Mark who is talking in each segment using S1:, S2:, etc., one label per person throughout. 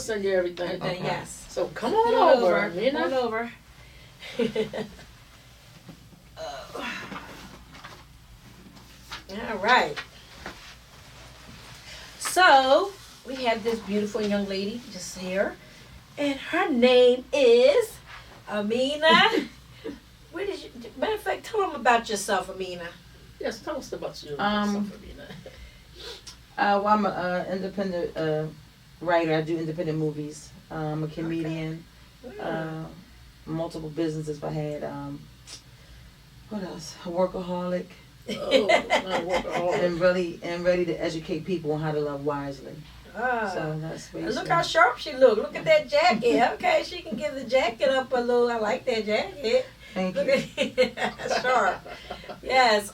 S1: send you everything.
S2: Okay. Yes.
S1: So come on over, Amina.
S2: Come on over. All right. So we have this beautiful young lady just here, and her name is Amina. Where did you? Matter of fact, tell them about yourself, Amina.
S1: Yes, tell us about you.
S3: Well, I'm an independent writer. I do independent movies. I'm a comedian.
S2: Okay.
S3: Multiple businesses I had. What else? A workaholic. And ready to educate people on how to love wisely. So that's basically.
S2: Look how sharp she look. Look at that jacket. Okay, she can give the jacket up a little. I like that jacket.
S3: Thank
S2: Look
S3: you.
S2: at sharp. Yes.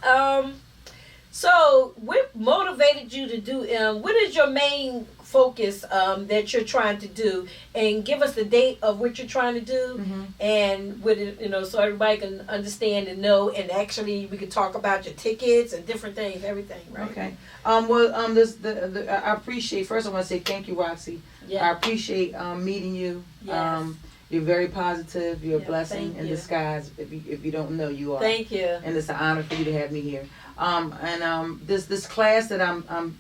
S2: So what motivated you to do? What is your main focus that you're trying to do? And give us the date of what you're trying to do, and with it, so everybody can understand and know. And actually, we could talk about your tickets and different things, everything, right?
S3: Okay. I appreciate. First, I want to say thank you, Roxy.
S2: Yeah.
S3: I appreciate meeting you.
S2: Yes.
S3: You're very positive. You're a blessing
S2: thank
S3: in
S2: you.
S3: disguise. If you don't know, you are.
S2: Thank you.
S3: And it's an honor for you to have me here. This class that I'm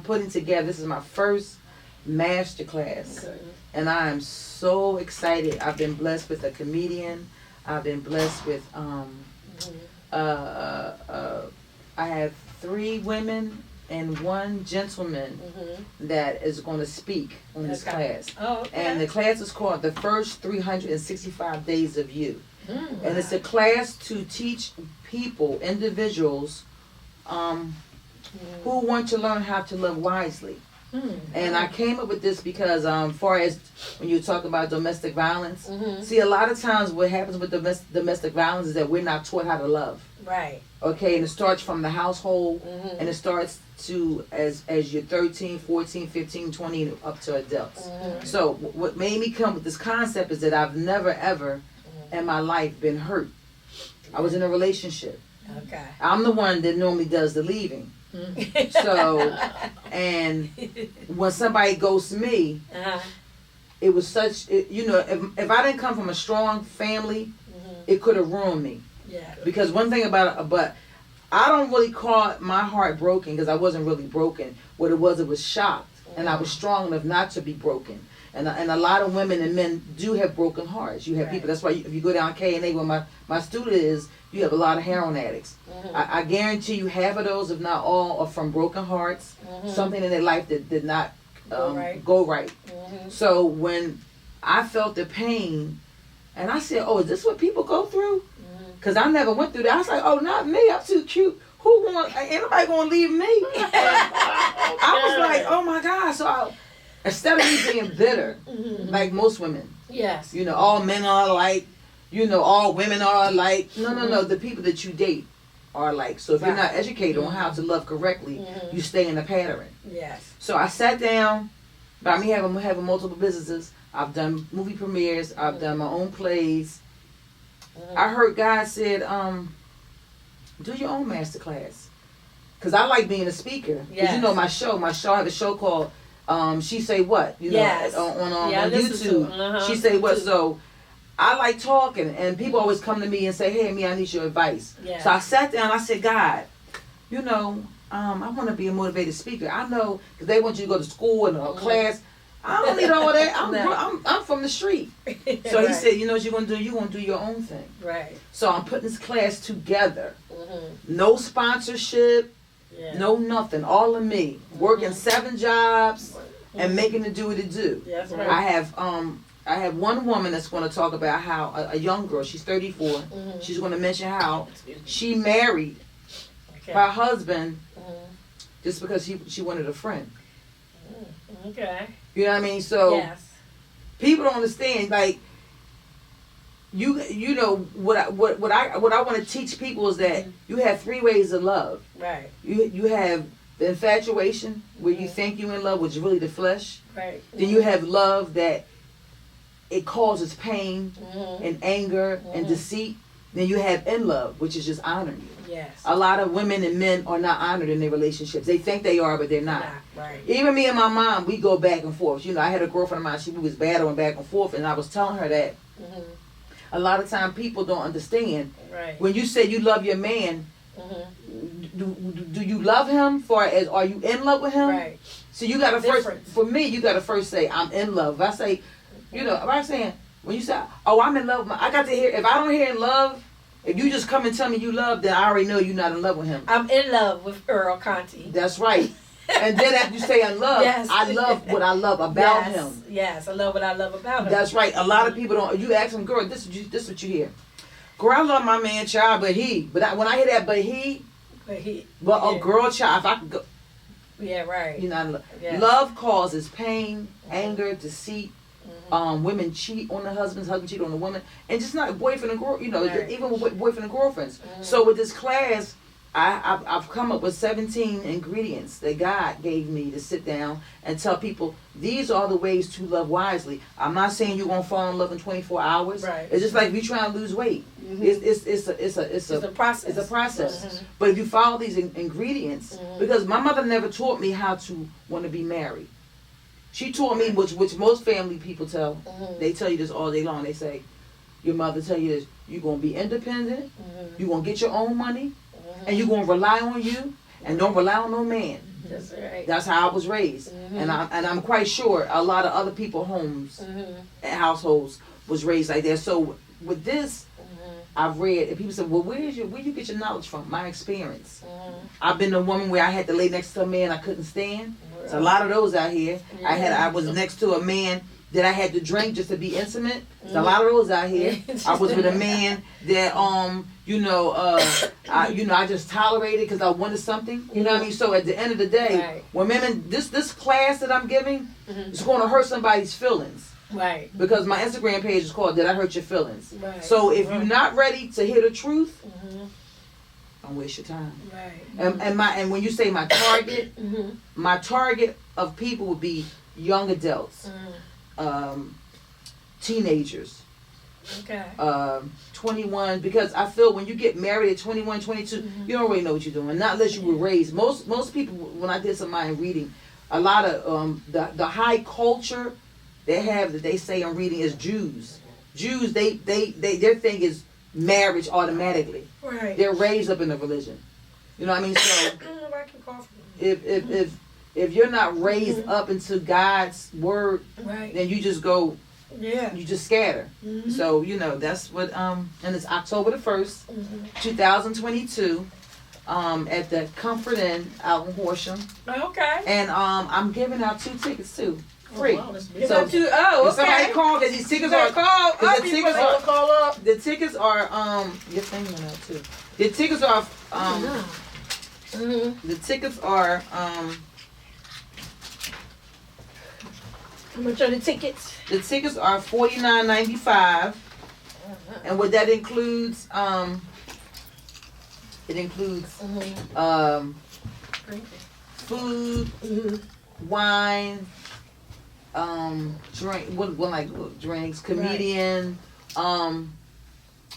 S3: putting together. This is my first master class, and I am so excited. I've been blessed with a comedian. I've been blessed with I have 3 women and 1 gentleman that is going to speak on this class.
S2: Oh, okay.
S3: And the class is called The First 365 Days of You. And it's a class to teach people, individuals, who want to learn how to live wisely. And I came up with this because far as when you talk about domestic violence, see, a lot of times what happens with domestic violence is that we're not taught how to love.
S2: Right.
S3: Okay, and it starts from the household, and it starts to as you're 13, 14, 15, 20, and up to adults. So what made me come with this concept is that I've never ever in my life been hurt. I was in a relationship.
S2: Okay.
S3: I'm the one that normally does the leaving. So, and when somebody ghosts me, it was such, if I didn't come from a strong family, it could have ruined me.
S2: Yeah.
S3: Because one thing about it, but I don't really call my heart broken because I wasn't really broken. What it was shocked. And I was strong enough not to be broken. And a lot of women and men do have broken hearts. You have people, that's why if you go down K&A where my student is, you have a lot of heroin addicts. I guarantee you half of those, if not all, are from broken hearts. Something in their life that did not go right. So when I felt the pain, and I said, oh, is this what people go through? Because I never went through that. I was like, oh, not me. I'm too cute. Ain't nobody going to leave me? I was like, oh my God. So instead of me being bitter, like most women,
S2: yes,
S3: all men are alike, all women are alike. No. The people that you date are alike. So if you're not educated on how to love correctly, you stay in a pattern.
S2: Yes.
S3: So I sat down. By me having multiple businesses, I've done movie premieres. I've done my own plays. I heard God said, do your own master class. Because I like being a speaker. Because my show, I have a show called She Say What, on YouTube. She Say What. So I like talking, and people always come to me and say, hey, I need your advice. So I sat down, I said, God, I want to be a motivated speaker. I know, because they want you to go to school and a class. I don't need all that. I'm from the street. So he said, you know what you're going to do? You're going to do your own thing.
S2: Right.
S3: So I'm putting this class together. No sponsorship. Yeah. No nothing. All of me. Working 7 jobs and making it do what it do.
S2: That's right.
S3: I have one woman that's going to talk about how a young girl, she's 34. She's going to mention how she married her husband just because she wanted a friend.
S2: Okay.
S3: You know what I mean? So people don't understand. Like you know what I want to teach people is that you have 3 ways of love.
S2: Right.
S3: You have the infatuation where you think you're in love, which is really the flesh.
S2: Right.
S3: Then you have love that it causes pain and anger and deceit. Then you have in love, which is just honoring you.
S2: Yes.
S3: A lot of women and men are not honored in their relationships. They think they are, but they're not.
S2: Right.
S3: Even me and my mom, we go back and forth. You know, I had a girlfriend of mine, she was battling back and forth, and I was telling her that a lot of time people don't understand.
S2: Right.
S3: When you say you love your man, do you love him? Are you in love with him?
S2: Right.
S3: So you gotta you gotta first say, I'm in love. If I say, if I'm saying, when you say, oh, I'm in love, I got to hear, if I don't hear in love, if you just come and tell me you love, then I already know you're not in love with him.
S2: I'm in love with Earl Contee.
S3: That's right. And then after you say in love,
S2: yes.
S3: I love what I love about him.
S2: Yes, I love what I love about him.
S3: That's right. A lot of people don't. You ask them, girl, this is what you hear. Girl, I love my man, child, but when I hear that, a girl, child, if I could go.
S2: Yeah, right.
S3: Love causes pain, anger, deceit. Women cheat on the husbands cheat on the woman, and just not boyfriend and girl. Even with boyfriend and girlfriends. So with this class, I've come up with 17 ingredients that God gave me to sit down and tell people these are the ways to love wisely. I'm not saying you're gonna fall in love in 24 hours.
S2: Right.
S3: It's just like if you're trying to lose weight. It's a process. It's a process. But if you follow these ingredients, because my mother never taught me how to want to be married. She taught me, which most family people tell. They tell you this all day long. They say, your mother tell you this: you're gonna be independent. You're gonna get your own money. And you're gonna rely on you, and don't rely on no man.
S2: That's right.
S3: That's how I was raised, and I'm quite sure a lot of other people's homes and households was raised like that. So with this, I've read, and people say, "Well, where you get your knowledge from?" My experience. I've been a woman where I had to lay next to a man I couldn't stand. There's a lot of those out here. I was next to a man that I had to drink just to be intimate. There's a lot of those out here. I was with a man that I just tolerated because I wanted something. You know what I mean? So at the end of the day, when women, this class that I'm giving is going to hurt somebody's feelings.
S2: Right.
S3: Because my Instagram page is called "Did I Hurt Your Feelings?"
S2: Right.
S3: So if you're not ready to hear the truth, don't waste your time.
S2: Right.
S3: And when you say my target, my target of people would be young adults, teenagers.
S2: Okay.
S3: 21, because I feel when you get married at 21, 22, you don't really know what you're doing. Not unless you were raised. Most people, when I did some of my reading, a lot of the high culture they have that they say I'm reading is Jews. Jews, they their thing is marriage automatically.
S2: Right.
S3: They're raised up in the religion. You know what I mean? So if you're not raised up into God's word, then you just go.
S2: Yeah.
S3: You just scatter. So, that's what, and it's October the 1st, 2022, at the Comfort Inn out in Horsham.
S2: Okay.
S3: And I'm giving out 2 tickets too. Free.
S1: Oh, wow,
S3: so
S2: okay.
S3: Somebody call because these tickets are the tickets are your thing went out too. The tickets are the tickets are
S2: how much are the tickets?
S3: The tickets are $49.95, and what that includes, food, wine, drinks, comedian.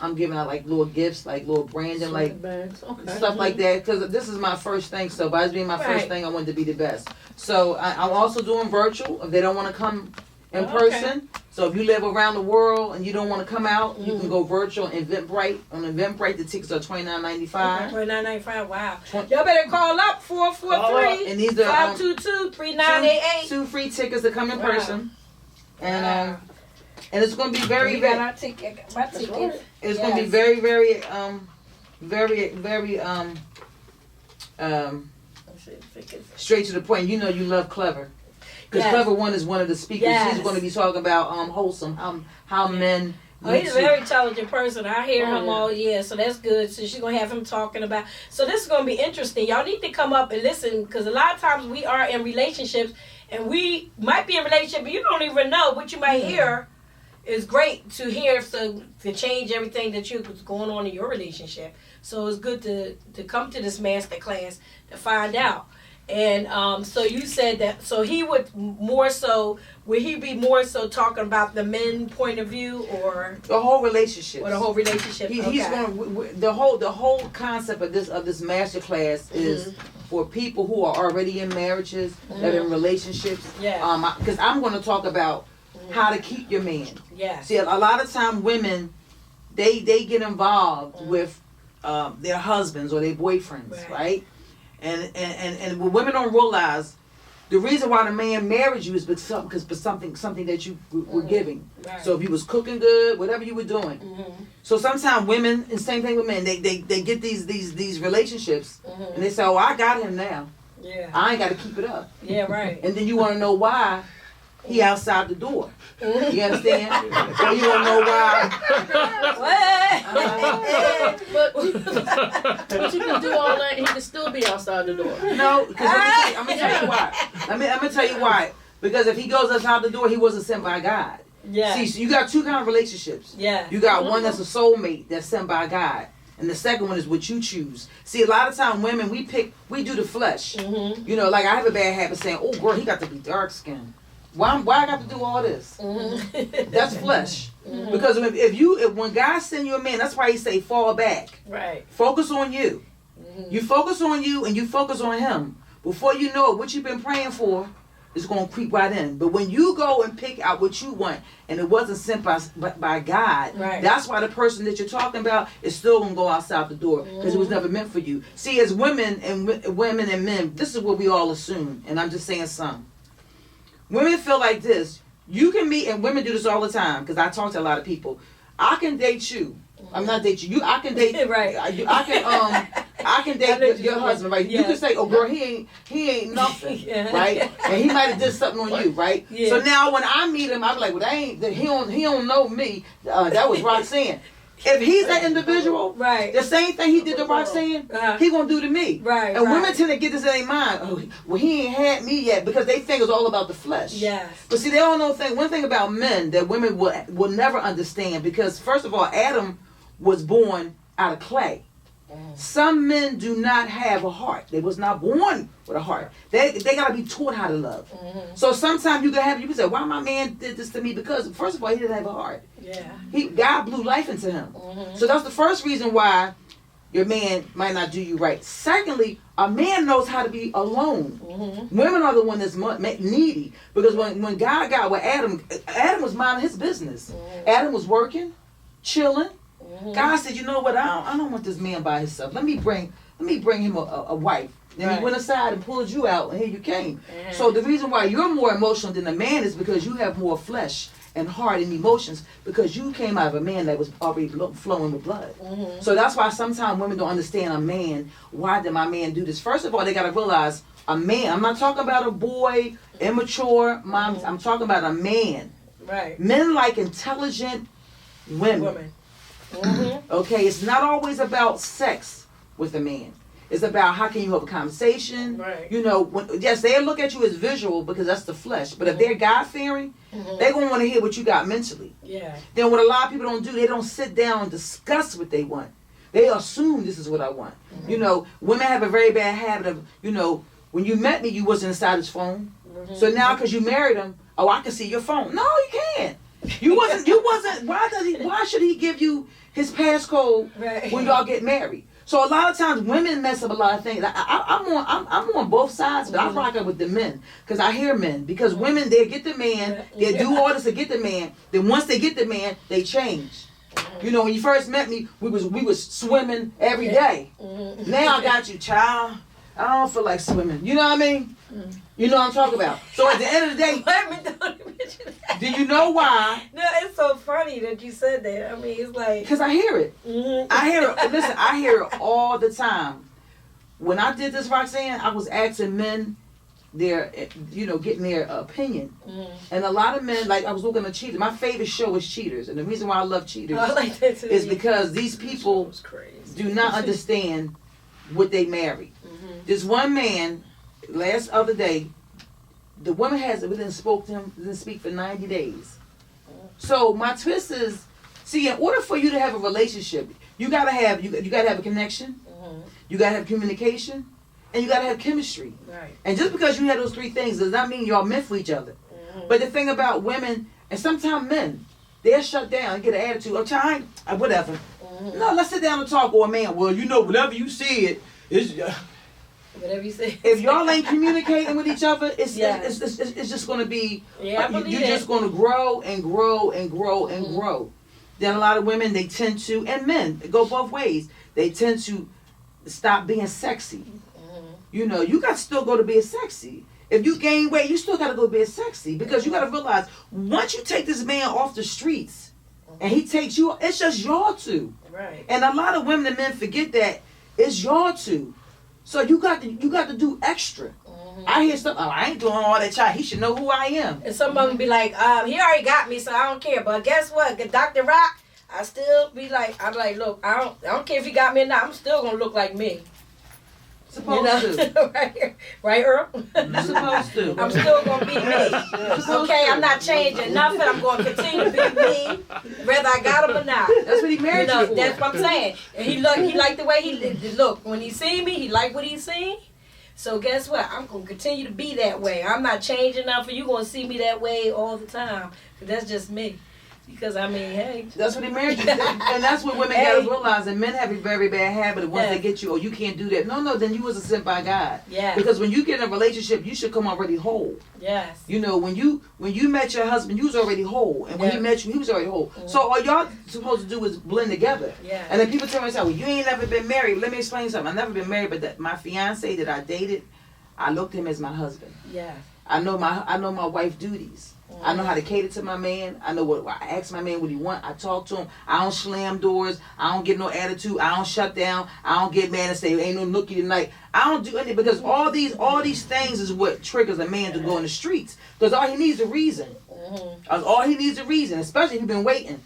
S3: I'm giving out like little gifts, like little branding, like stuff like that. Because this is my first thing, so by it being my first thing, I wanted to be the best. So I'm also doing virtual if they don't want to come in person. So if you live around the world and you don't want to come out, you can go virtual on Eventbrite. On Eventbrite, the tickets are $29.95.
S2: $29.95. Wow. Y'all better call up 443
S3: and these are
S2: 522-3988.
S3: 2 free tickets to come in person. And it's going to be very, very.
S2: My ticket.
S3: It's going to be very, very, very, straight to the point. You know, you love Clever. Because Clever One is one of the speakers.
S2: Yes.
S3: He's going to be talking about wholesome, how men.
S2: Oh, he's a very intelligent person. I hear him all year, so that's good. So she's going to have him talking about. So this is going to be interesting. Y'all need to come up and listen, because a lot of times we are in relationships, and we might be in a relationship, but you don't even know what you might hear. Is great to hear, so to change everything that's going on in your relationship. So it's good to come to this master class to find out. And so you said that, so he would he be more so talking about the men point of view, or
S3: the whole relationship?
S2: Or the whole relationship.
S3: He's going the whole concept of this master class is for people who are already in marriages, that are in relationships.
S2: Yeah.
S3: Because I'm going to talk about how to keep your man.
S2: Yeah.
S3: See, a lot of time women, they get involved with their husbands or their boyfriends, right? And what women don't realize, the reason why the man married you is because something that you were giving.
S2: Right.
S3: So if you was cooking good, whatever you were doing. So sometimes women, and same thing with men, they get these relationships, and they say, oh, I got him now.
S2: Yeah.
S3: I ain't got to keep it up.
S2: Yeah, right.
S3: And then you want to know why he outside the door. You understand? So you want to know why.
S1: But you can do all that, he can still be outside the door.
S3: No, because I'm gonna tell you why. I'm gonna tell you why. Because if he goes outside the door, he wasn't sent by God.
S2: Yeah.
S3: See, so you got two kind of relationships.
S2: Yeah.
S3: You got one that's a soulmate that's sent by God, and the second one is what you choose. See, a lot of time women, we do the flesh. You know, like I have a bad habit saying, "Oh, girl, he got to be dark skinned. Why I got to do all this?" That's flesh. Because if when God send you a man, that's why he say fall back.
S2: Right.
S3: Focus on you. You focus on you and you focus on him. Before you know it, what you've been praying for is going to creep right in. But when you go and pick out what you want, and it wasn't sent by God, that's why the person that you're talking about is still going to go outside the door, because it was never meant for you. See, as women and men, this is what we all assume, and I'm just saying some. Women feel like this. You can meet, and women do this all the time, because I talk to a lot of people. I can date you. I'm not date you. I can date.
S2: Right.
S3: I can date your husband, right? Yeah. You can say, "Oh, girl, he ain't nothing," right? And he might have did something on you, right? Yeah. So now when I meet him, I'm like, "Well, he don't know me." That was Roxanne. If he's that individual, the same thing he did to Roxanne, he gonna do to me.
S2: Right.
S3: And women tend to get this in their mind. Oh, well, he ain't had me yet, because they think it's all about the flesh.
S2: Yes.
S3: But see, they don't know one thing about men that women will never understand. Because first of all, Adam was born out of clay. Some men do not have a heart. They was not born with a heart. They gotta be taught how to love. So sometimes you can say, "Why my man did this to me?" Because first of all, he didn't have a heart. Yeah. God blew life into him. So that's the first reason why your man might not do you right. Secondly, a man knows how to be alone. Women are the one that's needy, because when God got with Adam was minding his business. Adam was working, chilling. God said, "You know what? I don't want this man by himself. Let me bring him a wife." Then he went aside and pulled you out, and here you came. So the reason why you're more emotional than a man is because you have more flesh and heart and emotions, because you came out of a man that was already flowing with blood. So that's why sometimes women don't understand a man. Why did my man do this? First of all, they got to realize a man. I'm not talking about a boy, immature moms. I'm talking about a man. Right. Men like intelligent women. Okay, it's not always about sex with a man. It's about how can you have a conversation. Right. You know, yes, they look at you as visual because that's the flesh. But if they're God-fearing, they're going to want to hear what you got mentally. Yeah. Then what a lot of people don't do, they don't sit down and discuss what they want. They assume this is what I want. You know, women have a very bad habit of, you know, when you met me, you wasn't inside his phone. So now because you married him, oh, I can see your phone. No, you can't. You wasn't. Why should he give you his passcode when y'all get married? So a lot of times women mess up a lot of things. I'm on both sides, but I rock up with the men, because I hear men. Because women, they get the man, they do all this to get the man. Then once they get the man, they change. You know, when you first met me, we was swimming every day. Now I got you, child. I don't feel like swimming. You know what I mean? You know what I'm talking about. So at the end of the day, do you know why?
S2: No, it's so funny that you said that. I mean, it's like,
S3: because I hear it. I hear it. Listen, I hear it all the time. When I did this, Roxanne, I was asking men getting their opinion. And a lot of men, like I was looking at Cheaters. My favorite show is Cheaters, and the reason why I love Cheaters is because these people do not understand what they marry. This one man, other day, the woman didn't speak for 90 days. So my twist is, see, in order for you to have a relationship, you gotta have a connection. You gotta have communication. and you got to have chemistry.
S2: Right.
S3: And just because you have those three things does not mean y'all meant for each other. But the thing about women, and sometimes men, they'll shut down and get an attitude. Oh, child, whatever. No, let's sit down and talk. Or a man, well, whatever you said is.
S2: Whatever you say.
S3: If y'all ain't communicating with each other, it's just going to be.
S2: Yeah, I believe
S3: you're just going to grow and grow and grow and grow. Then a lot of women, they tend to, and men, it go both ways. They tend to stop being sexy. You got to still go to being sexy. If you gain weight, you still got to go being sexy, because you got to realize once you take this man off the streets and he takes you, it's just y'all two.
S2: Right.
S3: And a lot of women and men forget that it's y'all two. So you got to do extra. I hear stuff. Oh, I ain't doing all that, child. He should know who I am.
S2: And some of them be like, he already got me, so I don't care. But guess what? Dr. Rock, I still be like, I'm like, look, I don't care if he got me or not. I'm still gonna look like me.
S3: Supposed to.
S2: right, Earl?
S3: Supposed to.
S2: I'm still gonna be me. Okay, I'm not changing nothing. I'm gonna continue to be me, whether I got him or not.
S3: That's what he married you for.
S2: That's what I'm saying. And he liked the way he look. When he seen me, he liked what he seen. So guess what? I'm gonna continue to be that way. I'm not changing nothing. You're gonna see me that way all the time. 'Cause that's just me. Because hey.
S3: That's what he married you. And that's what women gotta realize. And men have a very bad habit of once they get you, you can't do that. No, then you was a sent by God.
S2: Yeah.
S3: Because when you get in a relationship, you should come already whole.
S2: Yes.
S3: When you met your husband, you was already whole. And when he met you, he was already whole. So all y'all supposed to do is blend together.
S2: Yeah.
S3: And then people tell me, well, you ain't never been married. Let me explain something. I've never been married, but my fiance that I dated, I looked at him as my husband.
S2: Yeah.
S3: I know my wife's duties. I know how to cater to my man. I know what I ask my man what he want. I talk to him. I don't slam doors. I don't get no attitude. I don't shut down. I don't get mad and say ain't no nookie tonight. I don't do anything, because all these things is what triggers a man to go in the streets. Because all he needs is a reason. All he needs is a reason, especially if he's been waiting.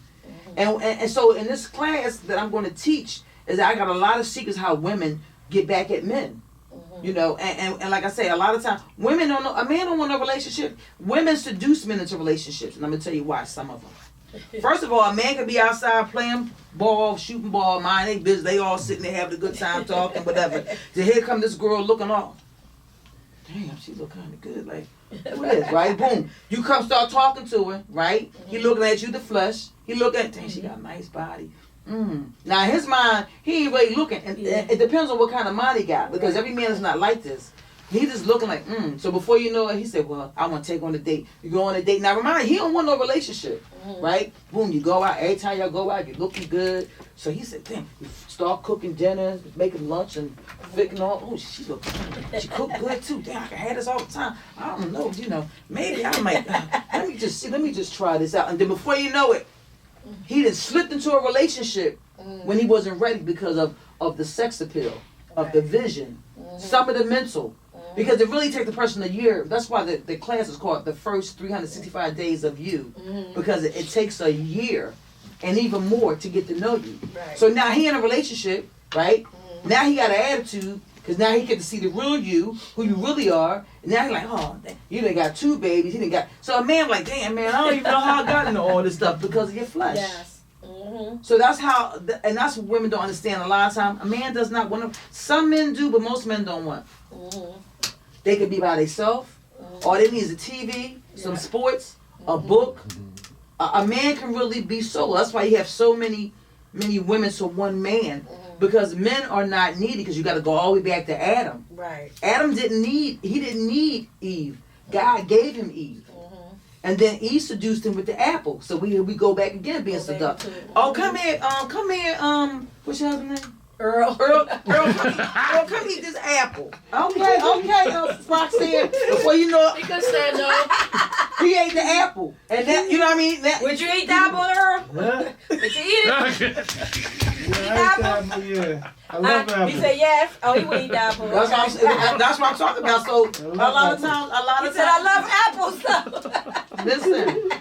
S3: And so in this class that I'm going to teach is that I got a lot of secrets how women get back at men. And like I say, a lot of times women don't know. A man don't want no relationship. Women seduce men into relationships, and I'm gonna tell you why. Some of them. First of all, a man could be outside playing ball, shooting ball, mind they business. They all sitting there having a good time talking, whatever. Then here come this girl looking off. Damn, she look kind of good. Like, who is, right? Boom. You come start talking to her, right? He looking at you, the flesh. He looking, dang, she got a nice body. Now in his mind, he ain't really looking, and it depends on what kind of mind he got, because every man is not like this. He just looking like, So before you know it, he said, well, I want to take on a date. You go on a date. Now remind you, he don't want no relationship, right? Boom, you go out. Every time y'all go out, you looking good. So he said, damn, you start cooking dinner, making lunch, and fixing all. Oh, she look, she cook good too. Damn, I can have this all the time. I don't know, maybe I might. Let me just try this out. And then before you know it, he just slipped into a relationship when he wasn't ready because of the sex appeal, of the vision, some of the mental. Because it really takes the person a year. That's why the class is called the first 365 days of you. Because it takes a year and even more to get to know you. Right. So now he in a relationship, right? Now he got an attitude, because now he get to see the real you, who you really are. And now he's like, oh, you done got 2 babies. He done got. So a man like, damn, man, I don't even know how I got into all this stuff because of your flesh.
S2: Yes.
S3: So that's how, and that's what women don't understand. A lot of times, a man does not want to. Some men do, but most men don't want. They could be by themselves. All they need is a TV, some sports, a book. A man can really be solo. That's why you have so many women to one man. Because men are not needed, because you got to go all the way back to Adam. Right. Adam didn't need Eve. God gave him Eve. And then Eve seduced him with the apple. So we go back again being seduced. Oh, come here, what's your husband's name? Earl, come eat this apple. Okay, Roxanne. Before you know it,
S1: He could say no.
S3: he ate the apple. And that, you know what I mean?
S2: Would you eat the apple, Earl?
S4: Huh?
S2: Would you eat it?
S4: Yeah, I love apple.
S2: He said yes. Oh, he would eat the apple.
S3: That's what I'm talking about. So a lot of times.
S2: He said, I love apples, though.
S3: Listen,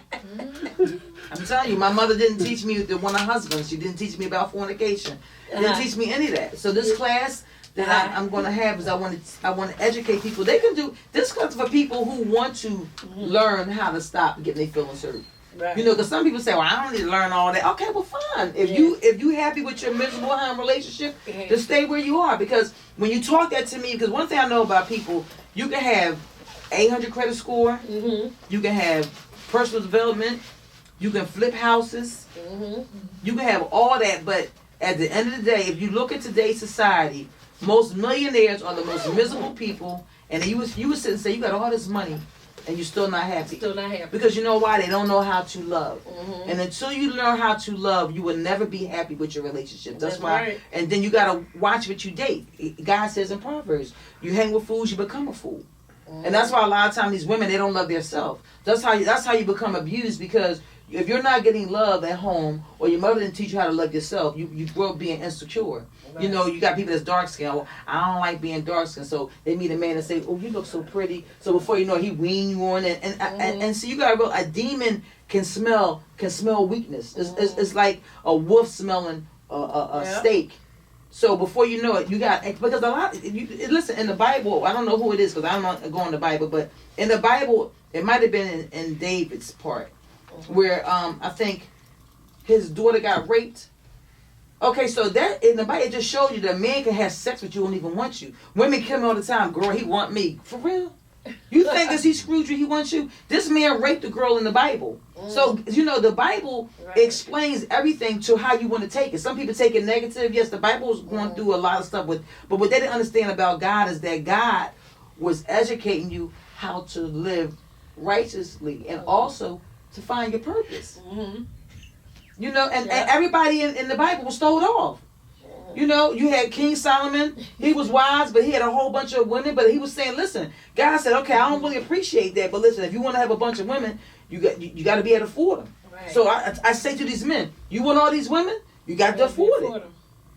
S3: I'm telling you, my mother didn't teach me to want a husband. She didn't teach me about fornication. Didn't teach me any of that. So this class that I'm going to have is I want to educate people. They can do this class for people who want to learn how to stop getting their feelings hurt.
S2: Right.
S3: You know, because some people say, well, I don't need to learn all that. Okay, well, fine. If you happy with your miserable home relationship, just stay where you are. Because when you talk that to me, because one thing I know about people, you can have 800 credit score, you can have personal development, you can flip houses, you can have all that, but at the end of the day, if you look at today's society, most millionaires are the most miserable people, and you would sit and say, you got all this money, and you're still not happy.
S2: Still not happy.
S3: Because you know why? They don't know how to love. And until you learn how to love, you will never be happy with your relationship. That's why.
S2: Right.
S3: And then you got to watch what you date. God says in Proverbs, you hang with fools, you become a fool. And that's why a lot of times these women, they don't love themselves. That's how you become abused, because if you're not getting love at home, or your mother didn't teach you how to love yourself, you grow up being insecure. Right. You know, you got people that's dark skinned. Well, I don't like being dark skinned, so they meet a man and say, "Oh, you look so pretty." So before you know it, he wean you on, and so you got a demon can smell weakness. It's like a wolf smelling a steak. So before you know it, you got, because a lot. Listen, in the Bible, I don't know who it is because I'm not going to the Bible, but in the Bible, it might have been in David's part, where I think his daughter got raped. Okay, so that in the Bible, it just showed you that a man can have sex with you and even want you. Women kill me all the time. Girl, he want me. For real? You think as he screwed you, he wants you? This man raped a girl in the Bible. So, you know, the Bible explains everything to how you want to take it. Some people take it negative. Yes, the Bible is going through a lot of stuff but what they didn't understand about God is that God was educating you how to live righteously and also to find your purpose. You know, and everybody in the Bible was told off. You know, you had King Solomon. He was wise, but he had a whole bunch of women. But he was saying, listen, God said, okay, I don't really appreciate that. But listen, if you want to have a bunch of women, you got to be able to afford them. Right. So I say to these men, you want all these women? You got to afford it.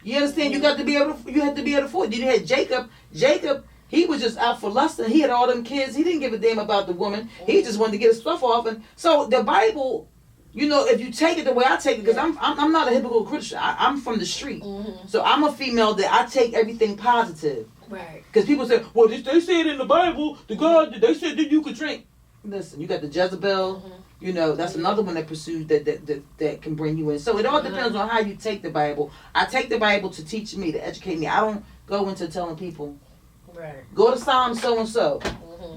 S3: You understand? You have to be able to afford it. You had Jacob. Jacob, he was just out for lust, and he had all them kids. He didn't give a damn about the woman. He just wanted to get his stuff off. And so the Bible, you know, if you take it the way I take it, because I'm not a hypocritical Christian. I'm from the street. So I'm a female that I take everything positive. Right. Because people say, well, they say it in the Bible. The God, they said that you could drink. Listen, you got the Jezebel. You know, that's another one that pursues that can bring you in. So it all depends on how you take the Bible. I take the Bible to teach me, to educate me. I don't go into telling people, go to Psalm so and so.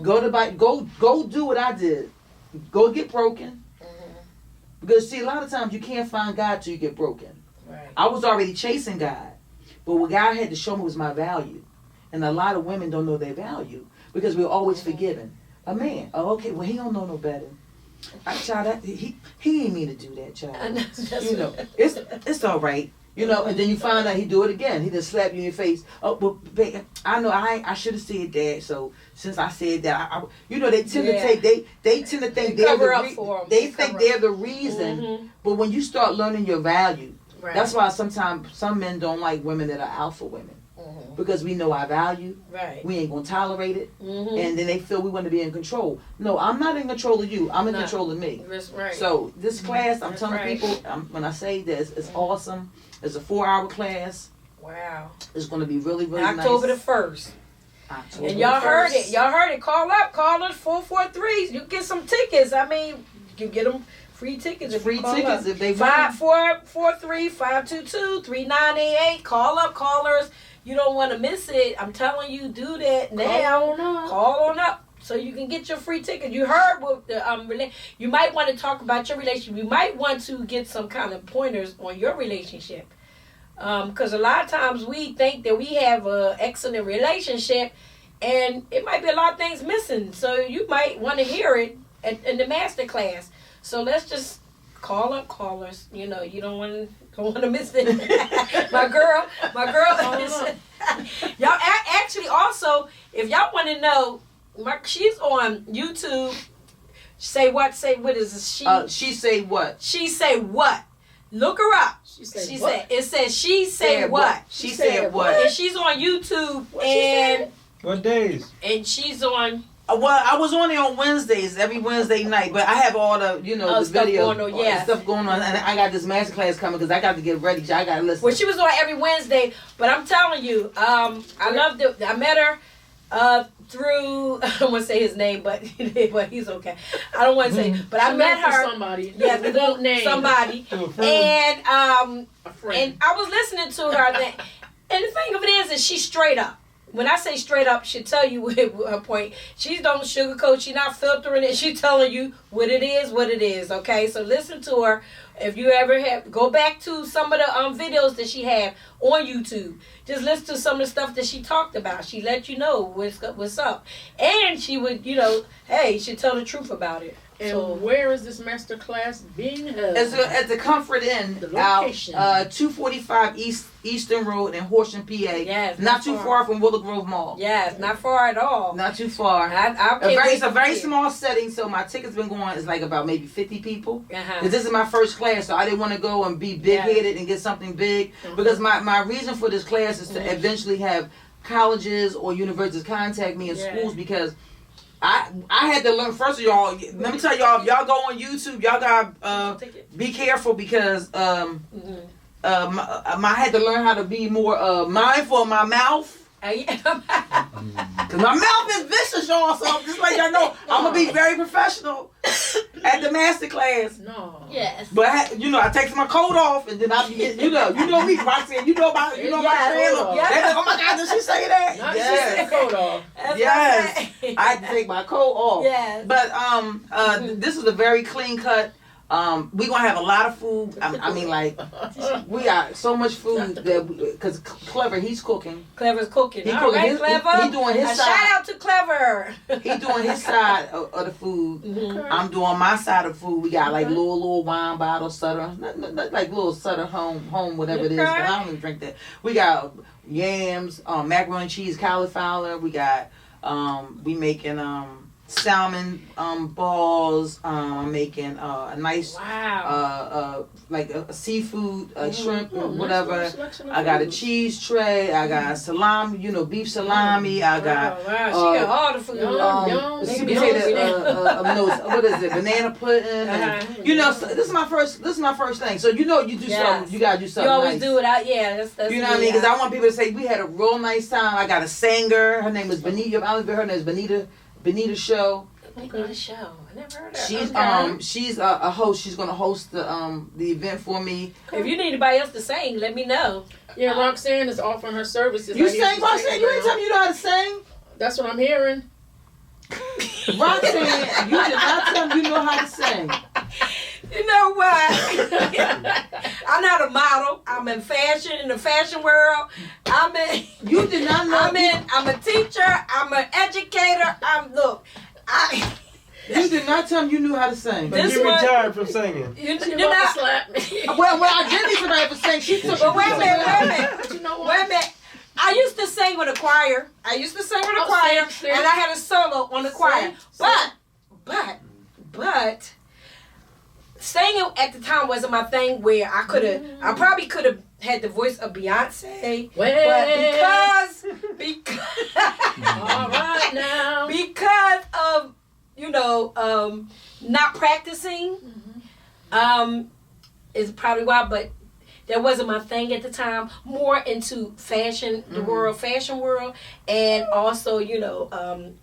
S3: Go to Bible. Go do what I did. Go get broken. Because, see, a lot of times you can't find God till you get broken. Right. I was already chasing God. But what God had to show me was my value. And a lot of women don't know their value because we're always forgiven. A man, oh, okay, well, he don't know no better. Child, he ain't mean to do that, child. You know, it's all right. You know, and then you find out he do it again. He just slap you in your face. Oh, well, babe, I know I should have said that. So since I said that, you know, they tend to take they tend to think they're the reason. But when you start learning your value, that's why sometimes some men don't like women that are alpha women. Because we know our value. Right. We ain't gonna tolerate it. And then they feel we want to be in control. No, I'm not in control of you. I'm in control of me. That's right. So this class, I'm telling people, when I say this, it's awesome. It's a 4-hour class. Wow. It's going to be really, really nice.
S2: October the 1st. And y'all heard it. Y'all heard it. Call up. Call us 443. You get some tickets. I mean, you can get them free tickets if you call up. If they want. 543-522-3988. Call up, callers. You don't want to miss it. I'm telling you, do that now. Call on up. So you can get your free ticket. You heard what the you might want to talk about your relationship. You might want to get some kind of pointers on your relationship. Because a lot of times we think that we have an excellent relationship and it might be a lot of things missing. So you might want to hear it in the master class. So let's just call up callers. You know, you don't want to miss it. my girl. Y'all actually also, if y'all want to know, she's on YouTube. Say what is this?
S3: She say what?
S2: She say what? Look her up. She said it says she say what?
S3: She said what?
S2: And she's on YouTube. And
S4: what days?
S2: And she's on.
S3: Well, I was on there on Wednesdays, every Wednesday night, but I have all the, the video stuff going on, and I got this master class coming because I got to get ready. I got to listen.
S2: Well, she was on every Wednesday, but I'm telling you, I loved it. I met her through, I don't want to say his name, but he's okay. I don't want to say, but I met her.
S1: Somebody.
S2: Yeah, we won't
S1: name
S2: somebody. And
S1: a friend.
S2: and I was listening to her, and the thing of it is she's straight up. When I say straight up, she'll tell you her point. She don't sugarcoat. She's not filtering it. She's telling you what it is, okay? So listen to her. If you ever go back to some of the videos that she had on YouTube. Just listen to some of the stuff that she talked about. She let you know what's up. And she would, hey, she'd tell the truth about it.
S1: And
S2: so,
S1: where is this master class being held?
S3: It's at the Comfort Inn,
S1: the location.
S3: 245 Eastern Road in Horsham, PA.
S2: Yes,
S3: not too far from Willow Grove Mall.
S2: Yes, not far at all.
S3: Not too far. It's a very small setting, so my ticket's been going. It's like about maybe 50 people. Because this is my first class, so I didn't want to go and be big-headed and get something big. Because my reason for this class is to eventually have colleges or universities contact me in schools, because I had to learn. First of all, let me tell y'all, if y'all go on YouTube, y'all gotta be careful, because I had to learn how to be more mindful of my mouth. Because my mouth is vicious, y'all. So just like y'all know, I'm gonna be very professional at the master class.
S1: No.
S2: Yes.
S3: But I take my coat off, and then I be you know me, Roxanne. You know my channel.
S2: Yes.
S3: Oh my God, did she say that?
S1: Not
S3: Yes.
S1: she said coat off.
S3: Yes. I had to take my coat off.
S2: Yes.
S3: But this is a very clean cut. We gonna have a lot of food. I mean, like, we got so much food that because Clever, he's cooking.
S2: Clever's cooking.
S3: He
S2: All right, Clever.
S3: He doing his side.
S2: Shout out to Clever.
S3: He doing his side of the food.
S2: Mm-hmm.
S3: I'm doing my side of food. We got like little wine bottles, Sutter, not like little Sutter home, whatever it is. But I don't even drink that. We got yams, macaroni and cheese, cauliflower. We got we making salmon balls. I'm making a nice like a seafood, shrimp or whatever. I got a cheese tray. I got salami, beef salami. I got
S2: she got all the food.
S3: sweet potato. What is it? Banana pudding. So this is my first thing. So you do something. You gotta do something.
S2: You always
S3: nice.
S2: do it out. Yeah, that's
S3: you know what I mean? Because I want people to say we had a real nice time. I got a singer. Her name is Benita. Her name is Benita Show.
S2: Benita Show. I never heard of her.
S3: She's a host. She's gonna host the event for me.
S2: If you need anybody else to sing, let me know.
S1: Yeah, Roxanne is offering her services.
S3: You sing, Roxanne? You ain't tell me you know how to sing?
S1: That's what I'm hearing.
S3: Roxanne, you did not tell me you know how to sing.
S2: You know what? I'm not a model. I'm in the fashion world.
S3: You did not know.
S2: I'm a teacher. I'm an educator.
S3: You did not tell me you knew how to sing.
S4: But you retired from singing.
S2: You not slap me.
S3: Well, I did need somebody to sing. She took.
S2: But wait a minute. You know what? Wait a minute. I used to sing with a choir. And I had a solo on the choir. But singing at the time wasn't my thing. Where I probably could have had the voice of Beyonce, but because
S1: all right now,
S2: because of not practicing, is probably why. But that wasn't my thing at the time. More into fashion, fashion world, and also an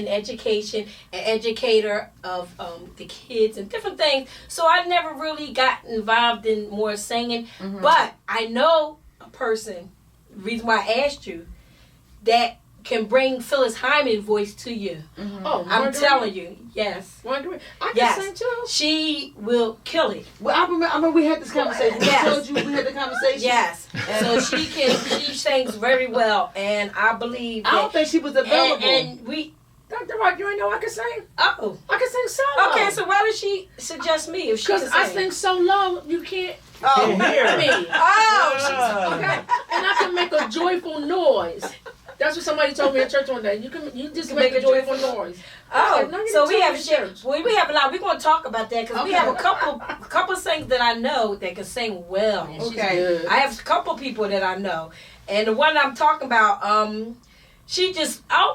S2: education, an educator of the kids and different things. So I never really got involved in more singing. But I know a person, the reason why I asked you, that can bring Phyllis Hyman voice to you.
S1: Oh,
S2: I'm telling you, yes.
S1: Marguerite, I can sing too.
S2: She will kill it.
S3: Well, I remember we had this conversation. I told you we had the conversation.
S2: Yes. So she sings very well, and I believe that,
S3: I don't think she was available.
S2: And we.
S1: Dr. Rock, you ain't know I can sing?
S2: Oh.
S1: I can sing solo.
S2: Okay, so why did she suggest me if she can sing?
S1: Because I sing so low, you can't
S3: hear
S1: me.
S2: Oh,
S1: okay. And I can make a joyful noise. That's what somebody told me at church one day. You just make a joyful noise.
S2: Oh,
S1: like,
S2: so we have we have a lot. We're going to talk about that because we have a couple singers that I know that can sing well.
S3: Okay.
S2: I have a couple people that I know, and the one I'm talking about, she just I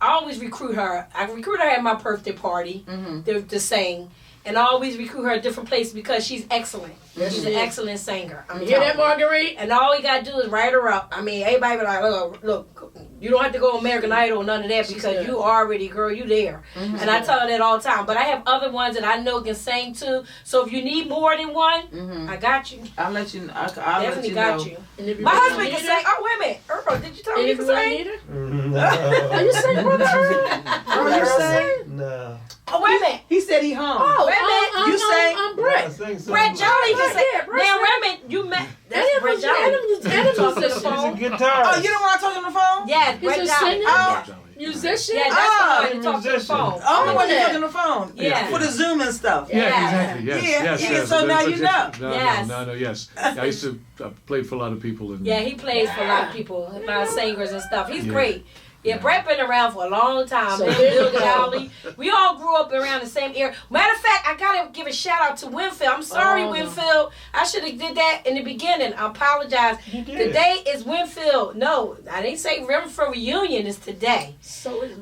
S2: always recruit her. I recruit her at my birthday party to sing. And I always recruit her at different places because she's excellent.
S1: Yes,
S2: she's an excellent singer.
S1: You hear that, Marguerite?
S2: And all you got to do is write her up. I mean, everybody be like, look, You don't have to go American Idol or none of that because you already, girl, you there. Mm-hmm. And I tell her that all the time. But I have other ones that I know can sing too. So if you need more than one, I got you.
S3: I'll let you know. I'll
S2: definitely
S3: let you
S2: got you. My husband can sing. Oh, wait a minute. Earl, did you tell me you can sing?
S4: No.
S1: Are you singing, brother Earl?
S3: You sing?
S4: No.
S2: Oh, wait a minute.
S3: He said he hung.
S2: Oh, wait a minute.
S3: You sang?
S1: I'm Brett.
S2: Brett Jolly can sing. Now, wait a minute. You met. That's Brett Jolly.
S1: Adam
S2: talking to the
S4: He's
S2: phone.
S4: a guitarist.
S3: Oh, you don't want to talk on the phone?
S2: Yes,
S1: He's
S2: Brett
S1: a
S2: Jolly.
S1: singer?
S3: Oh.
S1: Musician?
S2: Yeah, that's the one to talk to the
S4: musician.
S2: phone.
S3: I'm the one that talking on the phone.
S2: Yeah.
S3: For the Zoom and stuff.
S5: Yeah, exactly. Yes,
S3: Yeah,
S5: yes.
S3: so now you know.
S2: Yes.
S5: No, yes. I used to play for a lot of people.
S2: Yeah, he plays for a lot of people, a lot of singers and stuff. He's
S5: Yeah.
S2: great. Yeah, Brett been around for a long time.
S1: So
S2: Him,
S1: there you
S2: Bill
S1: go.
S2: Dowley. We all grew up around the same area. Matter of fact, I gotta give a shout out to Winfield. I'm sorry, Winfield. I should have did that in the beginning. I apologize.
S4: You did.
S2: Today is Winfield. No, I didn't say Winfield reunion. It's today.
S1: So is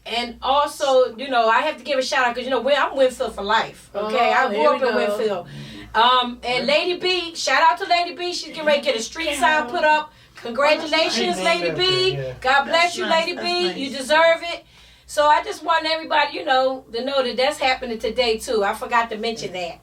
S2: And also, you know, I have to give a shout out because, you know, I'm Winfield for life. Okay, I grew
S1: here
S2: up
S1: we
S2: in
S1: go.
S2: Winfield. And Lady B, shout out to Lady B. She's getting ready to get a street sign put up. Congratulations, Lady B.
S4: Yeah.
S2: God bless
S3: That's
S2: you,
S3: nice.
S2: Lady
S3: That's
S2: B.
S3: nice.
S2: You deserve it. So I just want everybody, you know, to know that that's happening today too. I forgot to mention that.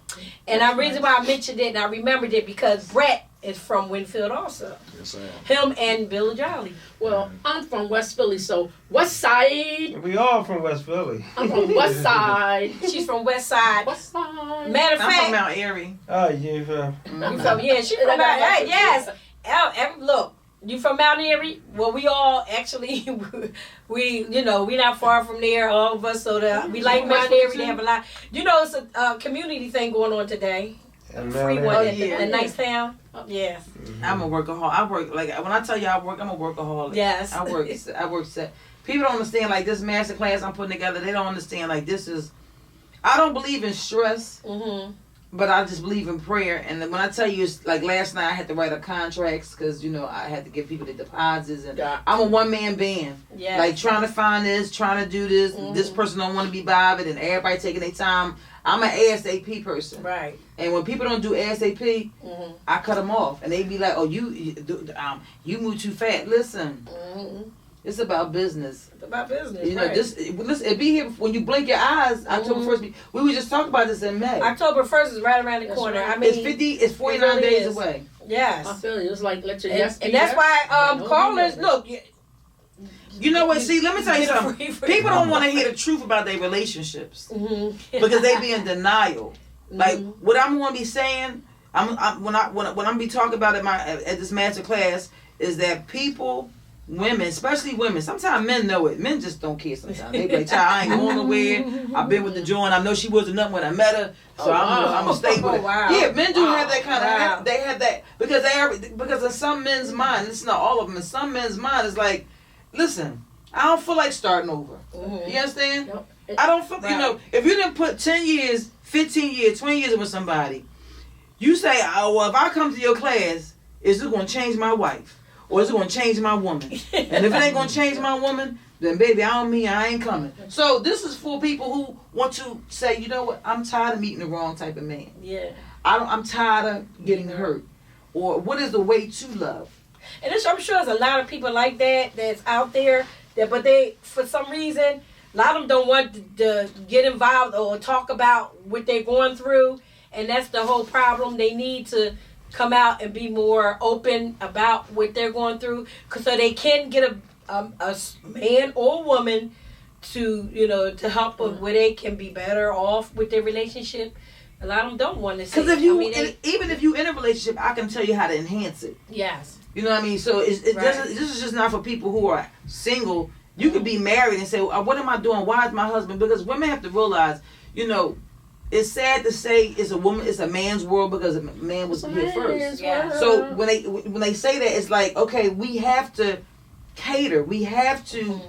S2: And the reason why I mentioned it and I remembered it because Brett is from Winfield also.
S5: Yes, I am.
S2: Him and Bill Jolly.
S1: Well, I'm from West Philly, so West Side.
S4: We all from West Philly.
S1: I'm from West Side.
S2: She's from West Side.
S1: West Side.
S2: Matter of
S3: I'm from
S2: fact,
S3: Mount Airy.
S4: Oh, you from?
S2: you from she from Mount Airy. Yes. Look, you from Mount Airy? Well, we all actually we not far from there, all of us. So we like Mount Airy. They have a lot. You know, it's a community thing going on today.
S4: And
S2: Free
S4: Mount
S2: one
S4: Airy.
S2: at a nice town. Yes.
S3: I'm a workaholic. I work like when I tell you I work, I'm a workaholic.
S2: Yes.
S3: I work. People don't understand like this master class I'm putting together. They don't understand like this is. I don't believe in stress, but I just believe in prayer. And then when I tell you, it's like last night I had to write up contracts because you know I had to give people the deposits, and I'm a one man band.
S2: Yes.
S3: Like trying to find this, trying to do this. This person don't want to be bothered, and everybody taking their time. I'm an ASAP person.
S2: Right.
S3: And when people don't do ASAP, I cut them off, and they be like, "Oh, you move too fast." Listen, it's about business.
S2: It's about business.
S3: You know,
S2: right.
S3: listen, it be here when you blink your eyes. October 1st. We were just talking about this in May.
S2: October 1st is right around the corner.
S1: right.
S2: I mean,
S3: It's 49
S2: really
S3: days
S2: is.
S3: away.
S2: Yes.
S1: I feel you. It's like let your
S2: And,
S1: yes be
S2: and that's
S1: yes.
S2: why
S1: No,
S2: callers
S1: no.
S2: look.
S3: You know what? See, let me tell you
S2: Get a
S3: something.
S2: free-
S3: People don't want to hear the truth about their relationships
S2: Mm-hmm.
S3: because they be in denial. Like what I'm going to be saying, when I'm be talking about at this master class is that people, women, especially women. Sometimes men know it. Men just don't care. Sometimes they be like, "Child, I ain't going nowhere. I've been with the joint. I know she wasn't nothing when I met her, so I'm gonna stay with her."
S2: Wow.
S3: Yeah, men do have that kind of.
S2: Wow.
S3: They have that because in some men's mind, it's not all of them. In some men's mind, it's like, listen, I don't feel like starting over. You understand?
S1: Yep.
S3: I don't feel,
S2: Right.
S3: you know, if you didn't put 10 years, 15 years, 20 years with somebody, you say, "Oh, well, if I come to your class, is it going to change my wife? Or is it going to change my woman? And if it ain't going to change my woman, then baby, I ain't coming." So this is for people who want to say, you know what, I'm tired of meeting the wrong type of man.
S2: Yeah.
S3: I'm tired of getting hurt. Or what is the way to love?
S2: And I'm sure there's a lot of people like that's out there, but they, for some reason, a lot of them don't want to get involved or talk about what they're going through. And that's the whole problem. They need to come out and be more open about what they're going through so they can get a man or woman to, you know, to help them where they can be better off with their relationship. A lot of them don't want to say.
S3: Because even if you in a relationship, I can tell you how to enhance it.
S2: Yes.
S3: You know what I mean? So this is just not for people who are single. You could be married and say, "What am I doing? Why is my husband?" Because women have to realize, you know, it's sad to say it's a man's world because a man was here first.
S2: Yeah.
S3: So when they say that, it's like, okay, we have to cater. We have to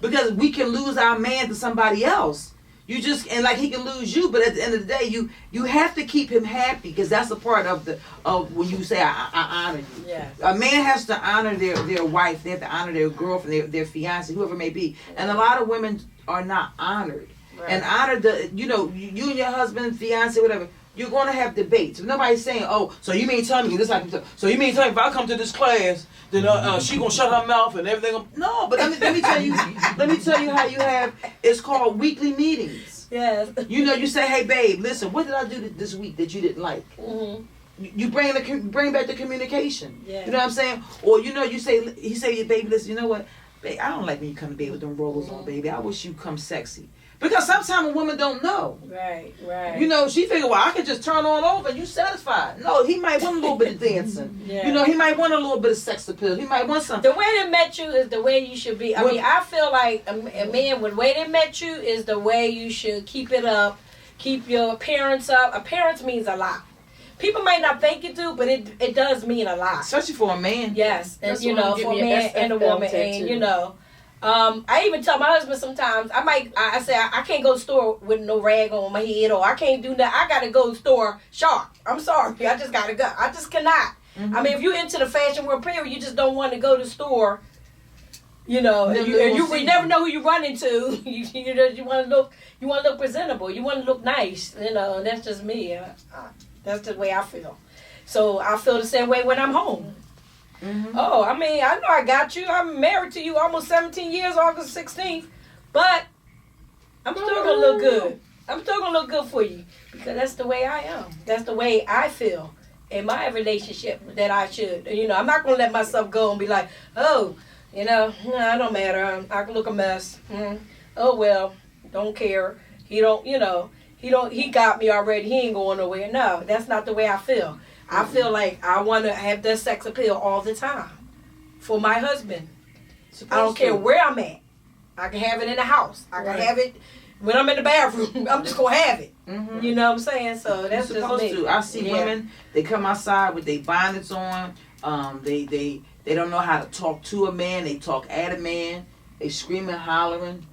S3: because we can lose our man to somebody else. You just and like he can lose you, but at the end of the day, you have to keep him happy because that's a part of when you say I honor you.
S2: Yeah.
S3: A man has to honor their wife. They have to honor their girlfriend, their fiance, whoever it may be. And a lot of women are not honored.
S2: Right.
S3: And honor you and your husband, fiance, whatever. you're going to have debates. If nobody's saying, oh, so you mean tell me this like so you mean tell me if I come to this class, then she gonna shut her mouth and everything. No, but let me tell you how you have. It's called weekly meetings.
S2: Yes.
S3: You know, you say, hey babe, listen, what did I do this week that you didn't like?
S2: Mm-hmm.
S3: You bring back the communication.
S2: Yeah.
S3: You know what I'm saying? Or he say, baby, listen, you know what, babe, I don't like when you come to bed with them rolls on, baby. I wish you come sexy. Because sometimes a woman don't know.
S2: Right.
S3: You know, she figure, well, I can just turn on over and you satisfied. No, he might want a little bit of dancing.
S2: Yeah.
S3: You know, he might want a little bit of sex appeal. He might want something.
S2: The way they met you is the way you should be. I mean, I feel like a man, the way they met you is the way you should keep it up. Keep your appearance up. Appearance means a lot. People might not think it do, but it does mean a lot.
S3: Especially for a man.
S2: Yes. And,
S1: That's
S2: you know, for a man and a woman. And, you know. I even tell my husband sometimes, I say, I can't go to the store with no rag on my head, or I can't do that. I got to go to the store sharp. I'm sorry. I just got to go. I just cannot.
S3: Mm-hmm.
S2: I mean, if you're into the fashion world period, you just don't want to go to the store, you know, we never know who you run into. you want to look presentable. You want to look nice, you know, and that's just me. That's the way I feel. So I feel the same way when I'm home. Mm-hmm. Oh, I mean, I know I got you. I'm married to you almost 17 years, August 16th. But I'm still going to look good. I'm still going to look good for you. Because that's the way I am. That's the way I feel in my relationship that I should. You know, I'm not going to let myself go and be like, oh, you know, it don't matter. I can look a mess. Oh, well, don't care. He got me already. He ain't going nowhere. No, that's not the way I feel. I feel like I want to have that sex appeal all the time for my husband. I don't care where I'm at. I can have it in the house. I can have it when I'm in the bathroom. I'm just going to have it. Mm-hmm. You know what I'm saying? So that's just me.
S3: I see women, they come outside with their bonnets on. They don't know how to talk to a man. They talk at a man. They screaming, hollering.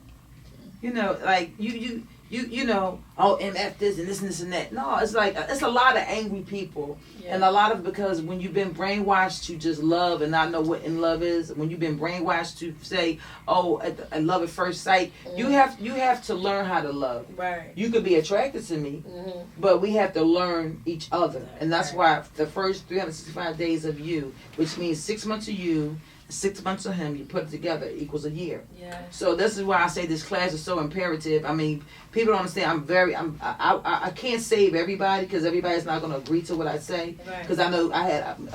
S3: You know, like you know, oh, MF this and this and that. No, it's like, it's a lot of angry people. Yeah. And a lot of, because when you've been brainwashed to just love and not know what in love is, when you've been brainwashed to say, oh, I love at first sight, you have to learn how to love. Right. You could be attracted to me, but we have to learn each other. And that's why the first 365 days of you, which means 6 months of you, 6 months of him, you put it together, equals a year. Yeah. So this is why I say this class is so imperative. I mean, people don't understand. I can't save everybody, because everybody's not going to agree to what I say. Because I know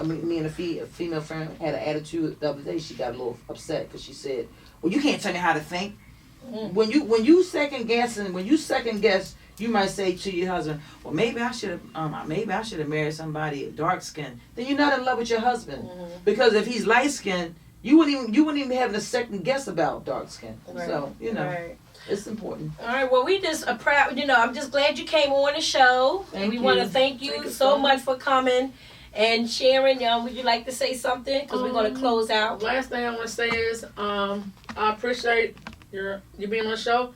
S3: me and a female friend had an attitude the other day. She got a little upset because she said, "Well, you can't tell me how to think." When you second guess, you might say to your husband, "Well, maybe I should have married somebody dark skinned." Then you're not in love with your husband, because if he's light skinned, you wouldn't even be having a second guess about dark skin. Right. So it's important. All
S2: right. Well, we just are proud. You know, I'm just glad you came on the show, and we want to thank you so much for coming. And Sharon, would you like to say something? Because we're going to close out.
S1: Last thing I want to say is, I appreciate you being on the show.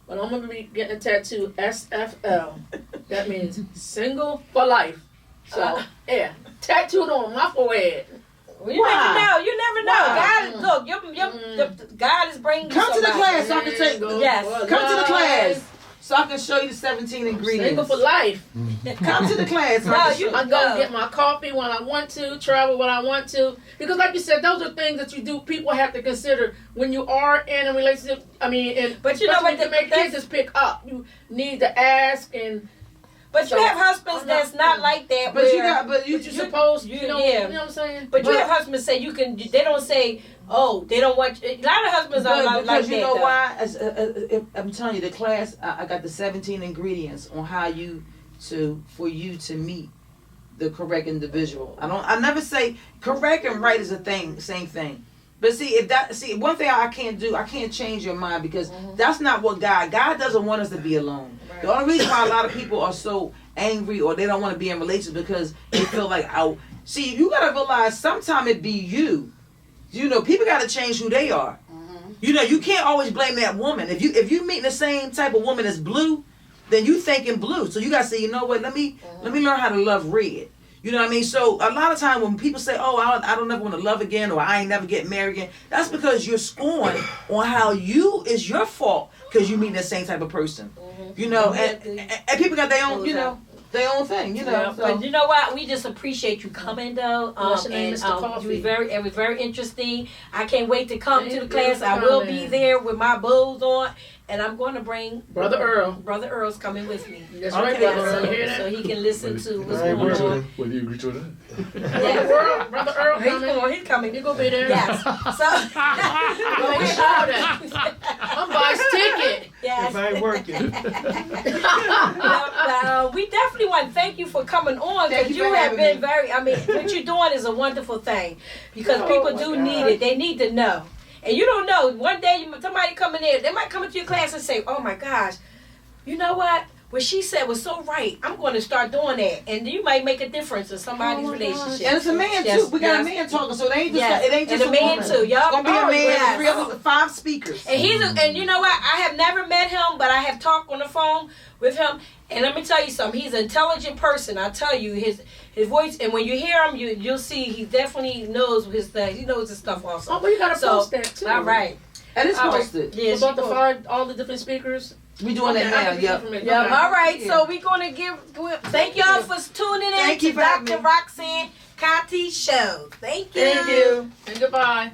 S1: But I'm going to be getting a tattoo, SFL. That means single for life. So, tattooed on my forehead.
S2: Well, you never know. You never know. God, look, God is bringing you
S3: Come
S2: somebody.
S3: to the class so I can take.
S2: Yes.
S3: Come to the class so I can show you the 17 ingredients.
S1: Single for life.
S3: Come to the class.
S1: I go get my coffee when I want to, travel when I want to. Because like you said, those are things that you do. People have to consider when you are in a relationship. But you know what? To make kids just pick up. You need to ask and.
S2: But you have husbands that's not like that.
S1: But you know what I'm saying?
S2: But you have husbands say they don't say, oh, they don't want, a lot of husbands are like that.
S3: You know why? I'm telling you, the class, I got the 17 ingredients on for you to meet the correct individual. I never say correct and right is same thing. But one thing I can't change your mind, because that's not what God doesn't want us to be alone. Right. The only reason why a lot of people are so angry or they don't want to be in relationships because they feel like, you got to realize sometimes it be you. You know, people got to change who they are. You know, you can't always blame that woman. If you meeting the same type of woman as blue, then you thinking blue. So you got to say, you know what, let me learn how to love red. You know what I mean? So a lot of time when people say, oh, I don't ever want to love again, or I ain't never get married again, that's because you're scorned on how it's your fault because you meet the same type of person. You know, and people got their own, you know. their own thing, you know.
S2: Yeah,
S3: So.
S2: but you know what? We just appreciate you coming though.
S1: What's your name,
S2: And
S1: Mr. Coffee?
S2: it was very interesting. I can't wait to come to the
S1: Thank you
S2: class.
S1: for
S2: I will
S1: coming.
S2: be there with my bows on, and I'm going to bring
S1: Brother Earl.
S2: Brother Earl's coming with me.
S1: That's right,
S3: Okay,
S1: Brother Earl.
S2: So,
S1: You hear
S2: so
S1: that?
S2: he can listen to what's
S4: I ain't
S2: going
S4: working.
S2: on.
S5: Whether you agree to it or not.
S1: Brother Earl. Brother Earl
S2: He's
S1: coming.
S2: going. He's coming.
S1: You gonna be there?
S2: Yes. So.
S1: Make sure that. I'm buying his ticket.
S2: Yes.
S4: If I ain't working.
S2: We definitely want to thank you for coming on
S3: Thank
S2: because
S3: you
S2: you
S3: for
S2: have
S3: having
S2: been
S3: me.
S2: very. I mean, what you're doing is a wonderful thing because
S1: Oh,
S2: people
S1: my
S2: do
S1: God.
S2: need it. They need to know, and you don't know. One day, somebody come in there, they might come into your class and say, "Oh my gosh, you know what? What she said was so right. I'm going to start doing that," and you might make a difference in somebody's
S1: Oh my gosh.
S2: relationship.
S3: And it's a man
S2: Yes,
S3: too. We got
S2: yes.
S3: a man talking, so it ain't just
S2: Yes.
S3: it ain't just
S2: And a man
S3: woman.
S2: too, yup.
S3: It's gonna be a
S2: Oh,
S3: man.
S2: yes.
S3: 3 of us, 5 speakers.
S2: And and you know what? I have never met him, but I have talked on the phone with him. And let me tell you something. He's an intelligent person. I tell you, his voice. And when you hear him, you'll see he definitely knows his thing. He knows his stuff also.
S1: Oh, but you gotta post that too.
S2: All right.
S3: And it's
S2: All right.
S3: posted.
S2: Yeah,
S1: About
S2: she
S1: to
S2: posted.
S1: find all the different speakers.
S3: We doing
S1: Okay, I
S3: that
S1: can
S3: now.
S1: get
S3: Yep.
S1: information.
S2: Yeah.
S1: Okay.
S2: All right.
S3: Yeah.
S2: So we're gonna thank y'all for tuning in
S3: Thank
S2: to
S3: you for having
S2: Dr.
S3: me.
S2: Roxanne Contee show. Thank you.
S3: Thank you.
S1: And goodbye.